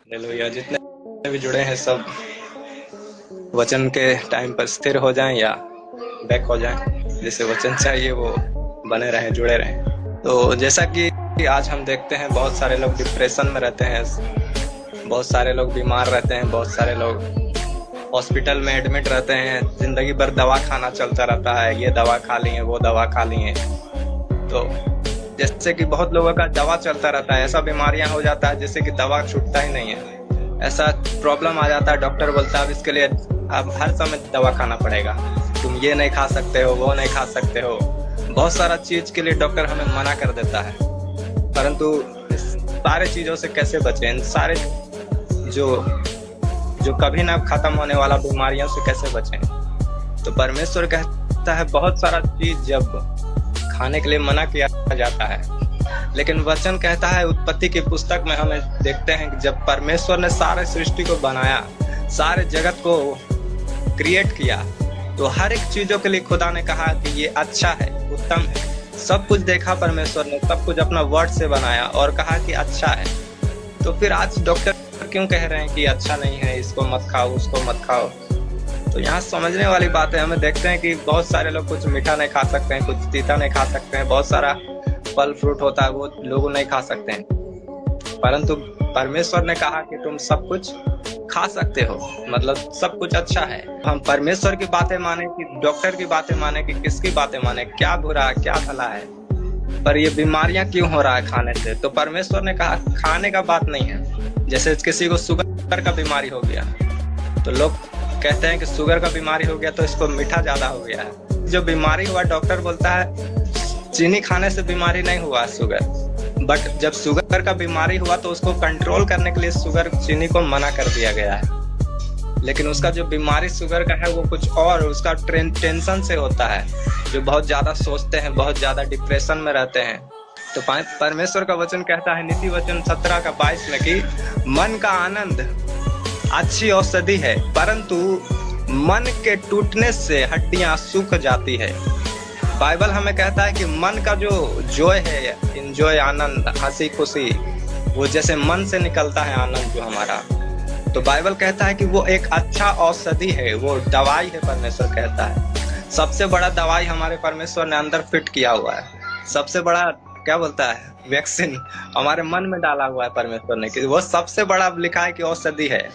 Hallelujah. जितने भी जुड़े हैं सब वचन के टाइम पर स्थिर हो जाएं या बैक हो जाएं। जिसे वचन चाहिए वो बने रहें, जुड़े रहें। तो जैसा कि आज हम देखते हैं बहुत सारे लोग डिप्रेशन में रहते हैं, बहुत सारे लोग बीमार रहते हैं, बहुत सारे लोग हॉस्पिटल में एडमिट रहते हैं, जिंदगी भर दवा खाना चलता रहता है, ये दवा खा लिए वो दवा खा लिए। तो जैसे कि बहुत लोगों का दवा चलता रहता है, ऐसा बीमारियां हो जाता है जैसे कि दवा छूटता ही नहीं है। ऐसा प्रॉब्लम आ जाता है, डॉक्टर बोलता है अब इसके लिए अब हर समय दवा खाना पड़ेगा, तुम ये नहीं खा सकते हो, वो नहीं खा सकते हो। बहुत सारा चीज के लिए डॉक्टर हमें मना कर देता है, परंतु इस सारे चीजों से कैसे बचें? इन सारे जो कभी ना खत्म होने वाला बीमारियों से कैसे बचें? तो परमेश्वर कहता है बहुत सारा चीज जब खाने के लिए मना किया जाता है, लेकिन वचन कहता है उत्पत्ति की पुस्तक में हमें देखते हैं कि जब परमेश्वर ने सारे सृष्टि को बनाया, सारे जगत को क्रिएट किया, तो हर एक चीजों के लिए खुदा ने कहा कि ये अच्छा है, उत्तम है। सब कुछ देखा परमेश्वर ने, सब कुछ अपना वर्ड से बनाया और कहा कि अच्छा है। तो फिर आज डॉक्टर क्यों कह रहे हैं कि अच्छा नहीं है, इसको मत खाओ, उसको मत खाओ? तो यहाँ समझने वाली बात है। हमें देखते हैं कि बहुत सारे लोग कुछ मीठा नहीं खा सकते हैं, कुछ तीता नहीं खा सकते हैं, बहुत सारा फल फ्रूट होता है वो लोग नहीं खा सकते हैं, परंतु परमेश्वर ने कहा कि तुम सब कुछ खा सकते हो, मतलब सब कुछ अच्छा है। हम परमेश्वर की बातें माने कि डॉक्टर की बातें माने कि किसकी बातें माने? क्या बुरा क्या भला है? पर ये बीमारियां क्यों हो रहा है खाने से? तो परमेश्वर ने कहा खाने का बात नहीं है। जैसे किसी को शुगर का बीमारी हो गया तो लोग कहते हैं कि शुगर का बीमारी हो गया तो इसको मीठा ज्यादा हो गया है। जो बीमारी हुआ डॉक्टर बोलता है चीनी खाने से बीमारी नहीं हुआ शुगर, बट जब शुगर का बीमारी हुआ तो उसको कंट्रोल करने के लिए शुगर चीनी को मना कर दिया गया है। लेकिन उसका जो बीमारी शुगर का है वो कुछ और, उसका टेंशन से होता है, जो बहुत ज्यादा सोचते हैं, बहुत ज्यादा डिप्रेशन में रहते हैं। तो परमेश्वर का वचन कहता है नीति वचन 17:22 में कि मन का आनंद अच्छी औषधि है, परंतु मन के टूटने से हड्डियां सूख जाती है। बाइबल हमें कहता है कि मन का जो जॉय है, एंजॉय, आनंद, हंसी खुशी, वो जैसे मन से निकलता है आनंद जो हमारा, तो बाइबल कहता है कि वो एक अच्छा औषधि है, वो दवाई है। परमेश्वर कहता है सबसे बड़ा दवाई हमारे परमेश्वर ने अंदर फिट किया हुआ है। सबसे बड़ा क्या बोलता है, वैक्सीन हमारे मन में डाला हुआ है परमेश्वर ने, कि वो सबसे बड़ा लिखा है कि औषधि है।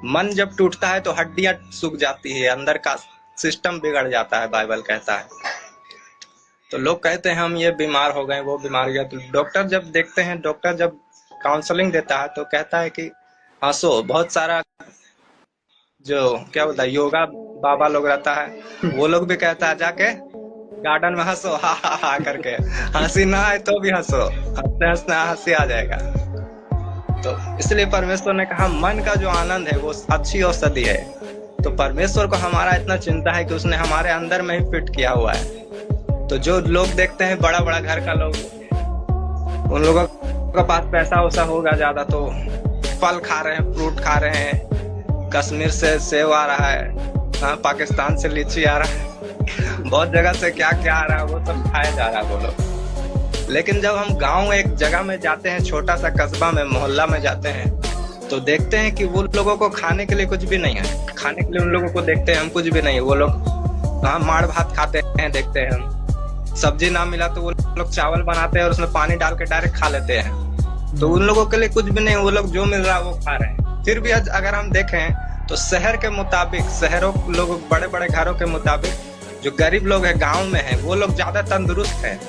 मन जब टूटता है तो हड्डियां सूख जाती है, अंदर का सिस्टम बिगड़ जाता है, बाइबल कहता है। तो लोग कहते हैं हम ये बीमार हो गए, वो बीमार हो गया। तो डॉक्टर जब देखते हैं, डॉक्टर जब काउंसलिंग देता है तो कहता है कि हंसो। बहुत सारा जो क्या बोलता है योगा बाबा लोग रहता है, वो लोग भी कहता है जाके गार्डन में हंसो, हा हा हा करके। हंसी ना आए तो भी हंसो, हंसते हंसते हंसी आ जाएगा। तो इसलिए परमेश्वर ने कहा मन का जो आनंद है वो अच्छी औषधि है। तो परमेश्वर को हमारा इतना चिंता है कि उसने हमारे अंदर में ही फिट किया हुआ है। तो जो लोग देखते हैं बड़ा बड़ा घर का लोग, उन लोगों के पास पैसा वैसा होगा ज्यादा, तो फल खा रहे हैं, फ्रूट खा रहे हैं, कश्मीर से सेब आ रहा है, हाँ, पाकिस्तान से लीची आ रहा है, बहुत जगह से क्या क्या आ रहा है, वो सब खाया जा रहा है वो लोग। लेकिन जब हम गांव एक जगह में जाते हैं, छोटा सा कस्बा में, मोहल्ला में जाते हैं, तो देखते हैं कि वो लोगों को खाने के लिए कुछ भी नहीं है। खाने के लिए उन लोगों को देखते हैं हम, कुछ भी नहीं है। वो लोग हाँ माड़ भात खाते हैं, देखते हैं हम। सब्जी ना मिला तो वो लोग चावल बनाते हैं और उसमें पानी डाल के डायरेक्ट खा लेते हैं। तो उन लोगों के लिए कुछ भी नहीं, वो लोग जो मिल रहा है वो खा रहे हैं। फिर भी अगर हम देखें तो शहर के मुताबिक, शहरों लोग, बड़े बड़े घरों के मुताबिक, जो गरीब लोग हैं गाँव में है, वो लोग ज्यादा तंदुरुस्त है।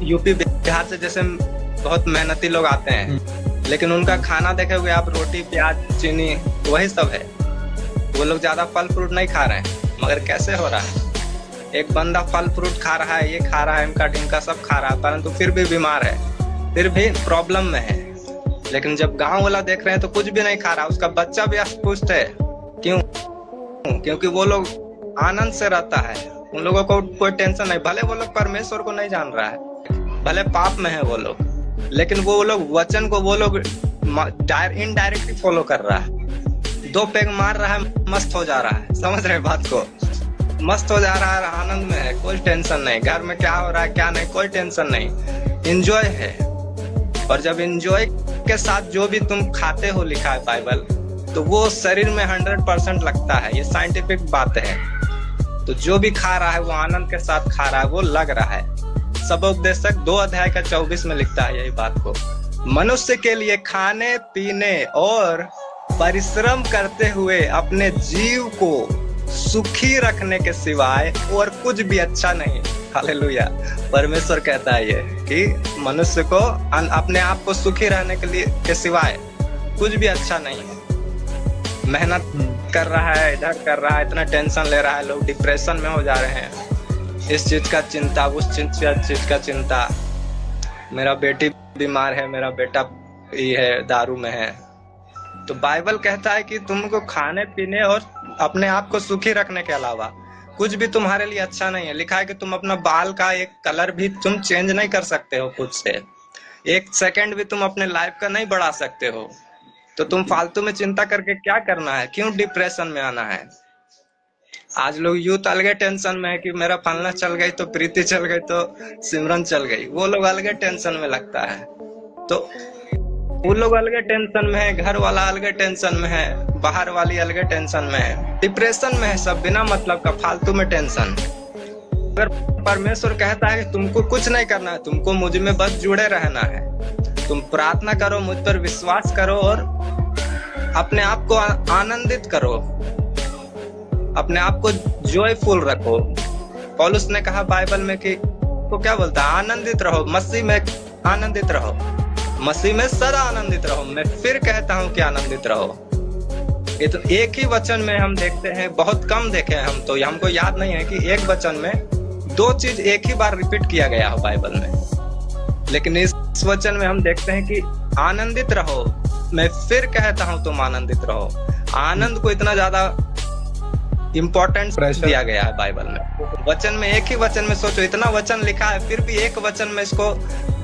यूपी बिहार से जैसे बहुत मेहनती लोग आते हैं, लेकिन उनका खाना देखोगे आप, रोटी प्याज चीनी वही सब है। वो लोग ज्यादा फल फ्रूट नहीं खा रहे हैं। मगर कैसे हो रहा है? एक बंदा फल फ्रूट खा रहा है, ये खा रहा है, इनका ढिमका सब खा रहा है, परंतु फिर भी बीमार है, फिर भी प्रॉब्लम में है। लेकिन जब गांव वाला देख रहे हैं तो कुछ भी नहीं खा रहा, उसका बच्चा भी अस्पुष्ट है। क्यों? क्योंकि वो लोग आनंद से रहता है, उन लोगों को कोई टेंशन नहीं। भले वो लोग परमेश्वर को नहीं जान रहा है, भले पाप में है वो लोग, लेकिन वो लोग वचन को वो लोग इनडायरेक्टली फॉलो कर रहा है। 2 पैग मार रहा है, मस्त हो जा रहा है। समझ रहे बात को? मस्त हो जा रहा है, आनंद में है, कोई टेंशन नहीं। घर में क्या हो रहा है क्या नहीं, कोई टेंशन नहीं, एंजॉय है। और जब एंजॉय के साथ जो भी तुम खाते हो, लिखा है बाइबल, तो वो शरीर में 100% लगता है। ये साइंटिफिक बात है। तो जो भी खा रहा है वो आनंद के साथ खा रहा है, वो लग रहा है। सबोपदेशक 2 अध्याय का 24 में लिखता है यही बात को। मनुष्य के लिए खाने पीने और परिश्रम करते हुए अपने जीव को सुखी रखने के सिवाय और कुछ भी अच्छा नहीं। हालेलुया। परमेश्वर कहता है ये कि मनुष्य को अपने आप को सुखी रहने के सिवाय कुछ भी अच्छा नहीं है। मेहनत कर रहा है, इधर कर रहा है, इतना टेंशन ले रहा है, लोग डिप्रेशन में हो जा रहे हैं। इस चीज का चिंता, उस चीज का चिंता। मेरा बेटी बीमार है, मेरा बेटा ये है, दारू में है। तो बाइबल कहता है कि तुमको खाने पीने और अपने आप को सुखी रखने के अलावा कुछ भी तुम्हारे लिए अच्छा नहीं है। लिखा है कि तुम अपना बाल का एक कलर भी तुम चेंज नहीं कर सकते हो खुद से। 1 सेकंड भी तुम अपने लाइफ का नहीं बढ़ा सकते हो। तो तुम फालतू में चिंता करके क्या करना है? क्यों डिप्रेशन में आना है? आज लोग यूथ अलगे टेंशन में है कि मेरा फलना चल गई तो प्रीति चल गई तो सिमरन चल गई। वो लोग अलगे टेंशन में लगता है। तो वो लोग अलगे टेंशन में है, घर वाला अलगे टेंशन में है, बाहर वाली अलगे टेंशन में है, डिप्रेशन में है, सब बिना मतलब का फालतू में टेंशन। अगर परमेश्वर कहता है कि तुमको कुछ नहीं करना है, तुमको मुझ में बस जुड़े रहना है, तुम प्रार्थना करो, मुझ पर विश्वास करो और अपने आप को आनंदित करो, अपने आप को जॉयफुल रखो। पौलुस ने कहा बाइबल में कि तो क्या बोलता है? आनंदित रहो, मसीह में आनंदित रहो, मसीह में सदा आनंदित रहो। मैं फिर कहता हूं कि आनंदित रहो। ये तो एक ही वचन में हम देखते हैं, बहुत कम देखे हैं हम तो, हमको याद नहीं है कि एक वचन में 2 चीज एक ही बार रिपीट किया गया हो बाइबल में। लेकिन इस वचन में हम देखते हैं कि आनंदित रहो, मैं फिर कहता हूं तुम आनंदित रहो। आनंद को इतना ज्यादा इम्पोर्टेंस दिया गया है बाइबल में। वचन में, एक ही वचन में सोचो, इतना वचन लिखा है, फिर भी एक वचन में इसको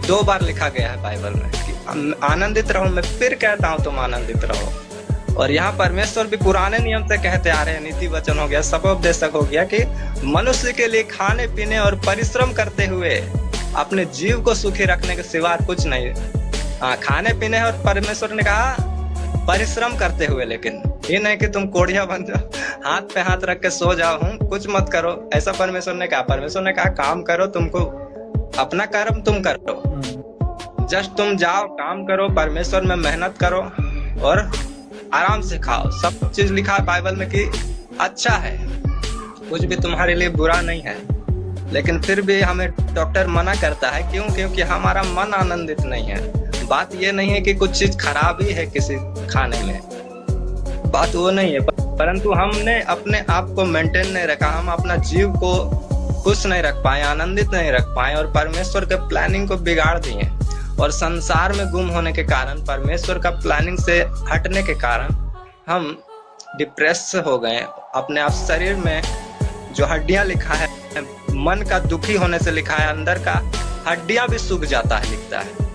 2 बार लिखा गया है बाइबल में कि आनंदित रहो, मैं फिर कहता हूं तुम आनंदित रहो। और यहाँ परमेश्वर भी पुराने नियम से कहते आ रहे हैं, नीति वचन हो गया, सबोपदेशक हो गया, कि मनुष्य के लिए खाने पीने और परिश्रम करते हुए अपने जीव को सुखी रखने के सिवा कुछ नहीं। खाने पीने और परमेश्वर ने कहा परिश्रम करते हुए, लेकिन ये नहीं कि तुम कोढ़िया बन जाओ, हाथ पे हाथ रख के सो जाओ, कुछ मत करो, ऐसा परमेश्वर ने कहा। परमेश्वर ने कहा काम करो, तुमको अपना कर्म तुम करो, जस्ट तुम जाओ काम करो, परमेश्वर में मेहनत करो और आराम से खाओ। सब चीज लिखा है बाइबल में कि अच्छा है, कुछ भी तुम्हारे लिए बुरा नहीं है। लेकिन फिर भी हमें डॉक्टर मना करता है, क्यों? क्योंकि हमारा मन आनंदित नहीं है। बात ये नहीं है कि कुछ चीज खराब ही है किसी खाने में, बात वो नहीं है, परंतु हमने अपने आप को मेंटेन नहीं रखा, हम अपना जीव को खुश नहीं रख पाए, आनंदित नहीं रख पाए और परमेश्वर के प्लानिंग को बिगाड़ दिए। और संसार में गुम होने के कारण, परमेश्वर का प्लानिंग से हटने के कारण हम डिप्रेस हो गए। अपने आप शरीर में जो हड्डियां लिखा है, मन का दुखी होने से लिखा है, अंदर का हड्डियां भी सूख जाता है, लिखता है।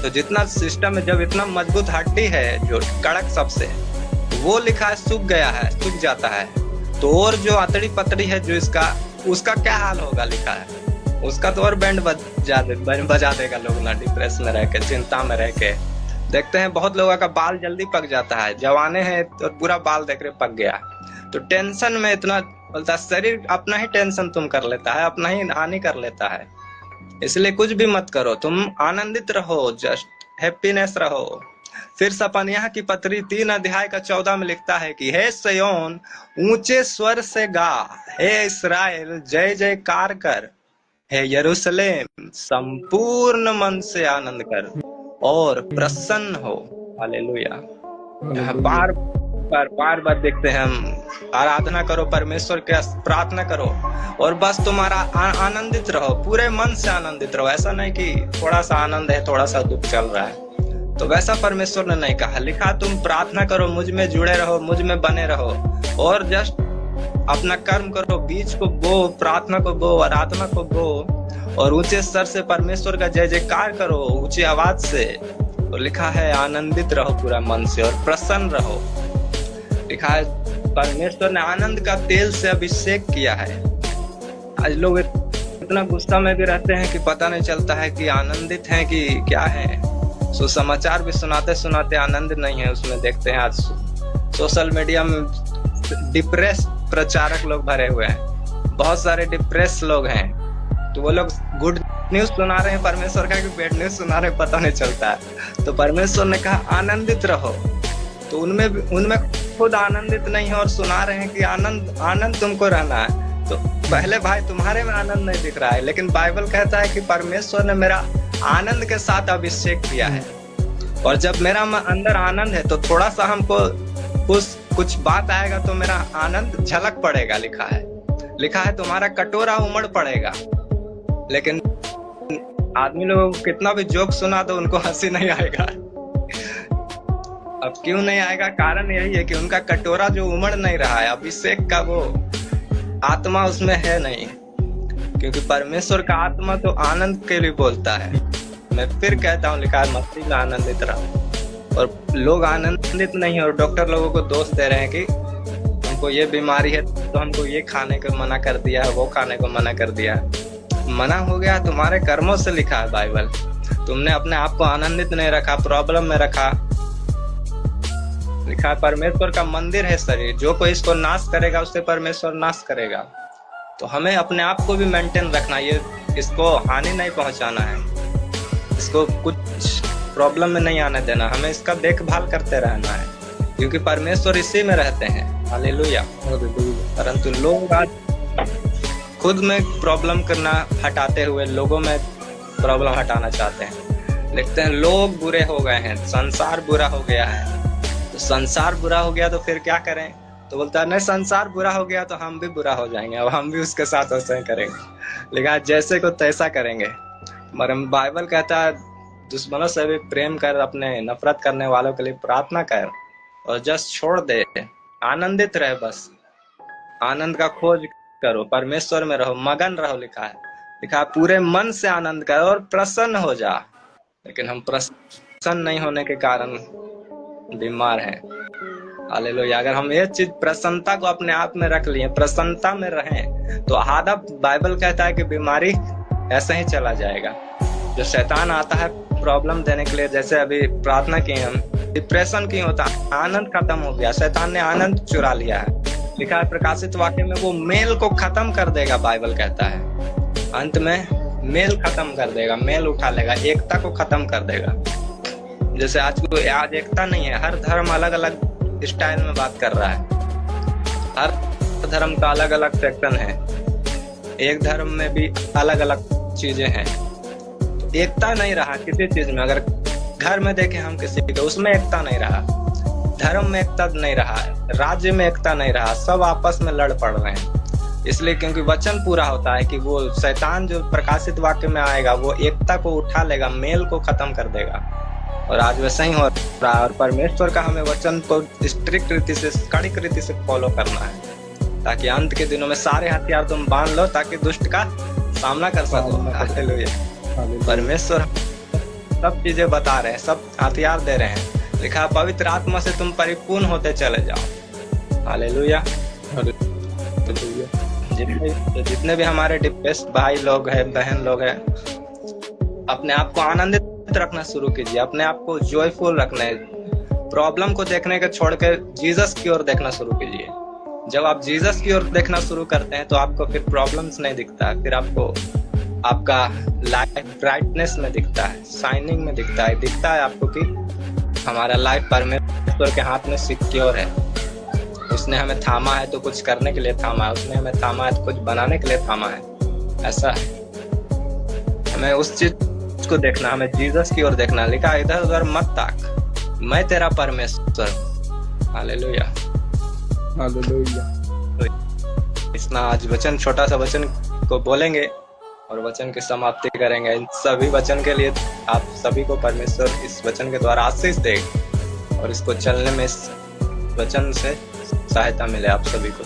तो जितना सिस्टम में जब इतना मजबूत हड्डी है जो कड़क सबसे, वो लिखा है सूख गया है, सूख जाता है, तो और जो अतड़ी पतड़ी है जो इसका, उसका क्या हाल होगा? लिखा है उसका तो और बैंड बजा देगा लोग ना, डिप्रेस में रह के, चिंता में रह के। देखते हैं बहुत लोगों का बाल जल्दी पक जाता है, जवाने हैं तो पूरा बाल देख रहे पक गया। तो टेंशन में इतना बोलता, शरीर अपना ही टेंशन तुम कर लेता है, अपना ही हानि कर लेता है। इसलिए कुछ भी मत करो, तुम आनंदित रहो, जस्ट हैप्पीनेस रहो। फिर सपनिया की पत्री 3 अध्याय का 14 में लिखता है कि हे सिय्योन ऊंचे स्वर से गा, हे इस्राएल जय जयकार कर, हे यरूशलेम संपूर्ण मन से आनंद कर और प्रसन्न हो। हालेलुया। बार बार देखते हैं हम, आराधना करो परमेश्वर के, प्रार्थना करो और बस तुम्हारा आनंदित रहो, पूरे मन से आनंदित रहो। ऐसा नहीं कि थोड़ा सा आनंद है, थोड़ा सा दुख चल रहा है, तो वैसा परमेश्वर ने नहीं कहा। लिखा तुम प्रार्थना करो, मुझ में जुड़े रहो, मुझ में बने रहो और जस्ट अपना कर्म करो, बीज को बो, प्रार्थना को बो, आराधना को बो और ऊंचे स्तर से परमेश्वर का जय जयकार करो, ऊंची आवाज से। तो लिखा है आनंदित रहो पूरा मन से और प्रसन्न रहो। लिखा है परमेश्वर ने आनंद का तेल से अभिषेक किया है। आज लोग इतना गुस्सा में भी रहते हैं कि पता नहीं चलता है कि आनंदित हैं कि क्या है। सुसमाचार भी सुनाते सुनाते आनंद नहीं है उसमें। देखते हैं आज सोशल मीडिया में डिप्रेस प्रचारक लोग भरे हुए हैं, बहुत सारे डिप्रेस लोग हैं। तो वो लोग गुड न्यूज सुना रहे हैं परमेश्वर का कि बैड न्यूज सुना रहे हैं, पता नहीं चलता है। तो परमेश्वर ने कहा आनंदित रहो, तो उनमें खुद आनंदित नहीं है और सुना रहे हैं कि आनंद तुमको रहना है। तो पहले भाई तुम्हारे में आनंद नहीं दिख रहा है, लेकिन बाइबल कहता है कि परमेश्वर ने मेरा आनंद के साथ अभिषेक किया है। और जब मेरा अंदर आनंद है तो थोड़ा सा हमको कुछ बात आएगा तो मेरा आनंद झलक पड़ेगा। लिखा है तुम्हारा कटोरा उमड़ पड़ेगा। लेकिन आदमी लोगों को कितना भी जोक सुना तो उनको हंसी नहीं आएगा। अब क्यों नहीं आएगा? कारण यही है कि उनका कटोरा जो उमड़ नहीं रहा है, अभिषेक का वो आत्मा उसमें है नहीं। क्योंकि परमेश्वर का आत्मा तो आनंद के लिए बोलता है। मैं फिर कहता हूँ, लिखा है मसीह में आनंदित रहो। और लोग आनंदित नहीं है और डॉक्टर लोगों को दोष दे रहे हैं कि हमको ये बीमारी है तो हमको ये खाने को मना कर दिया है, वो खाने को मना कर दिया है। मना हो गया तुम्हारे कर्मों से, लिखा है बाइबल। तुमने अपने आप को आनंदित नहीं रखा, प्रॉब्लम में रखा। लिखा है परमेश्वर का मंदिर है शरीर, जो कोई इसको नाश करेगा उससे परमेश्वर नाश करेगा। तो हमें अपने आप को भी मेंटेन रखना, ये इसको हानि नहीं पहुंचाना है, इसको कुछ प्रॉब्लम में नहीं आने देना, हमें इसका देखभाल करते रहना है, क्योंकि परमेश्वर इसी में रहते हैं। हालेलुया। परंतु लोग आज खुद में प्रॉब्लम करना हटाते हुए लोगों में प्रॉब्लम हटाना चाहते हैं। लिखते हैं लोग बुरे हो गए हैं, संसार बुरा हो गया है। तो संसार बुरा हो गया तो फिर क्या करें? तो बोलता है नहीं, संसार बुरा हो गया तो हम भी बुरा हो जाएंगे, अब हम भी उसके साथ वैसे ही करेंगे। लेकिन जैसे को तैसा करेंगे। मगर बाइबल कहता है दुश्मनों से भी प्रेम कर, अपने नफरत करने वालों के लिए प्रार्थना कर और जस्ट छोड़ दे। आनंदित रहे, बस आनंद का खोज करो, परमेश्वर में रहो, मगन रहो। लिखा है पूरे मन से आनंद करो और प्रसन्न हो जा। लेकिन हम प्रसन्न नहीं होने के कारण बीमार हैं। हालेलुया। अगर हम ये चीज प्रसन्नता को अपने आप में रख लिए, प्रसन्नता में रहें, तो आधा बाइबल कहता है कि बीमारी ऐसे ही चला जाएगा। जो शैतान आता है प्रॉब्लम देने के लिए, जैसे अभी प्रार्थना की हम, डिप्रेशन क्यों होता है? आनंद खत्म हो गया, शैतान ने आनंद चुरा लिया है। लिखा है प्रकाशित वाक्य में वो मेल को खत्म कर देगा। बाइबल कहता है अंत में मेल खत्म कर देगा, मेल उठा लेगा, एकता को खत्म कर देगा। जैसे आज एकता नहीं है, हर धर्म अलग अलग स्टाइल में बात कर रहा है, हर धर्म का अलग अलग सेक्शन है, एक धर्म में भी अलग अलग चीजें हैं। तो एकता नहीं रहा किसी चीज में। अगर घर में देखें हम किसी को, उसमें एकता नहीं रहा, धर्म में एकता नहीं रहा, राज्य में एकता नहीं रहा, सब आपस में लड़ पड़ रहे हैं। इसलिए क्योंकि वचन पूरा होता है कि वो शैतान जो प्रकाशित वाक्य में आएगा वो एकता को उठा लेगा, मेल को खत्म कर देगा। और आज वैसा ही हो रहा है। और परमेश्वर का हमें वचन को स्ट्रिक्ट रीति से, कड़ी रीति से फॉलो करना है, ताकि अंत के दिनों में सारे हथियार तुम बांध लो, ताकि दुष्ट का सामना कर सको। हालेलुया। परमेश्वर सब चीजें बता रहे हैं, सब हथियार दे रहे हैं। लिखा पवित्र आत्मा से तुम परिपूर्ण होते चले जाओ। हालेलुया। जितने भी हमारे डिप्रेस्ड भाई लोग हैं, बहन लोग हैं, अपने आप को आनंदित रखना शुरू कीजिए, अपने आप को जॉयफुल रखना है। प्रॉब्लम को देखने के छोड़ के जीसस की ओर देखना शुरू कीजिए। जब आप जीसस की ओर देखना शुरू करते हैं तो आपको फिर प्रॉब्लम्स नहीं दिखता, फिर आपको आपका लाइफ ब्राइटनेस में दिखता है, शाइनिंग में दिखता है आपको कि हमारा लाइफ परमेश्वर के हाथ में सिक्योर है। उसने हमें थामा है तो कुछ करने के लिए थामा है, उसने हमें थामा है तो कुछ बनाने के लिए थामा है। ऐसा है, हमें उस चीज को देखना, हमें जीसस की ओर देखना। लिखा इधर उधर मत ताक, मैं तेरा परमेश्वर। हालेलुया। हालेलुया। इतना आज वचन, छोटा सा वचन को बोलेंगे और वचन की समाप्ति करेंगे। इन सभी वचन के लिए आप सभी को परमेश्वर इस वचन के द्वारा आशीष दे और इसको चलने में इस वचन से सहायता मिले आप सभी को।